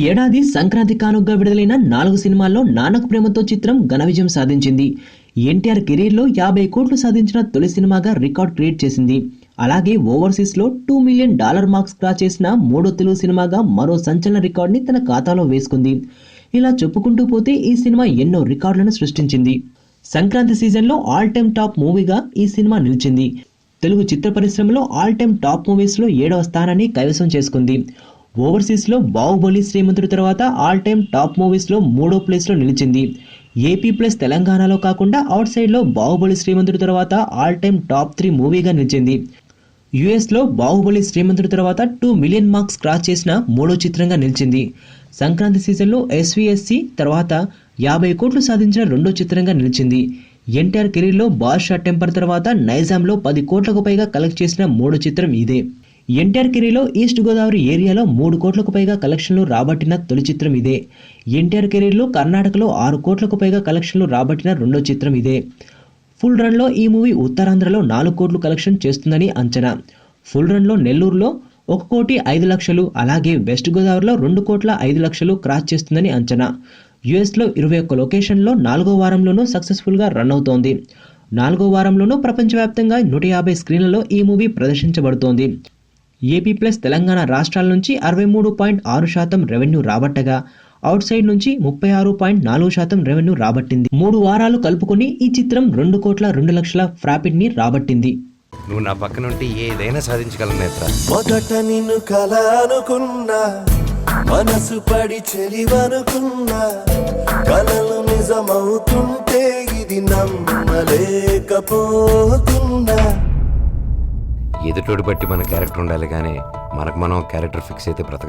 ఏడాది సంక్రాంతి కానుకగా విడుదలైన 4 సినిమాల్లో నాన్నకు ప్రేమతో చిత్రం ఘన విజయం సాధించింది. ఎన్టీఆర్ కెరీర్లో 50 కోట్లు సాధించిన తొలి సినిమాగా రికార్డ్ క్రియేట్ చేసింది. అలాగే ఓవర్సీస్లో $2 మిలియన్ మార్క్స్ క్రాస్ చేసిన మూడో తెలుగు సినిమాగా మరో సంచలన రికార్డుని తన ఖాతాలో వేసుకుంది. ఇలా చెప్పుకుంటూ పోతే ఈ సినిమా ఎన్నో రికార్డులను సృష్టించింది. సంక్రాంతి సీజన్లో ఆల్ టైమ్ టాప్ మూవీగా ఈ సినిమా నిలిచింది. తెలుగు చిత్ర పరిశ్రమలో ఆల్ టైమ్ టాప్ మూవీస్లో 7వ స్థానాన్ని కైవసం చేసుకుంది. ఓవర్సీస్లో బాహుబలి, శ్రీమంతుడి తర్వాత ఆల్ టైమ్ టాప్ మూవీస్లో 3వ ప్లేస్లో నిలిచింది. ఏపీ ప్లస్ తెలంగాణలో కాకుండా అవుట్ సైడ్లో బాహుబలి, శ్రీమంతుడి తర్వాత ఆల్ టైమ్ టాప్ 3 మూవీగా నిలిచింది. యుఎస్లో బాహుబలి, శ్రీమంతుడి తర్వాత 2 మిలియన్ మార్క్స్ క్రాస్ చేసిన మూడో చిత్రంగా నిలిచింది. సంక్రాంతి సీజన్లో ఎస్వీఎస్సి తర్వాత 50 కోట్లు సాధించిన రెండో చిత్రంగా నిలిచింది. ఎన్టీఆర్ కెరీర్లో బాద్షా టెంపర్ తర్వాత నైజాంలో 10 కోట్లకు పైగా కలెక్ట్ చేసిన మూడో చిత్రం ఇదే. ఎన్టీఆర్ కెరీర్లో ఈస్ట్ గోదావరి ఏరియాలో 3 కోట్లకు పైగా కలెక్షన్లు రాబట్టిన తొలి చిత్రం ఇదే. ఎన్టీఆర్ కెరీర్లో కర్ణాటకలో 6 కోట్లకు పైగా కలెక్షన్లు రాబట్టిన రెండో చిత్రం ఇదే. ఫుల్ రన్లో ఈ మూవీ ఉత్తరాంధ్రలో 4 కోట్లు కలెక్షన్ చేస్తుందని అంచనా. ఫుల్ రన్లో నెల్లూరులో 1,05,00,000, అలాగే వెస్ట్ గోదావరిలో 2,05,00,000 క్రాస్ చేస్తుందని అంచనా. యుఎస్లో 21 లొకేషన్లో 4వ వారంలోనూ సక్సెస్ఫుల్గా రన్ అవుతోంది. 4వ వారంలోనూ ప్రపంచవ్యాప్తంగా 150 స్క్రీన్లలో ఈ మూవీ ప్రదర్శించబడుతోంది. ఏపీ ప్లస్ తెలంగాణ రాష్ట్రాల నుంచి 63.6% రెవెన్యూ రాబట్టగా అవుట్ సైడ్ నుంచి 36.4% రెవెన్యూ రాబట్టింది. 3 వారాలు కలుపుకొని ఈ చిత్రం 2,02,00,000 ప్రాఫిట్ ని రాబట్టింది. నువ్వు నా పక్కన ఉంటే ఏదైనా సాధించగలను నేత్ర. మొదట నిన్ను కల అనుకున్నా, మనసు పడి చెలివనుకున్నా, కలలు నిజమవుతుంటే ఇది నమ్మలేకపోతున్నా. ఎదుటోడి బట్టి మన క్యారెక్టర్ ఉండాలి కానీ మనకు మనం క్యారెక్టర్ ఫిక్స్ అయితే బ్రతకలేం.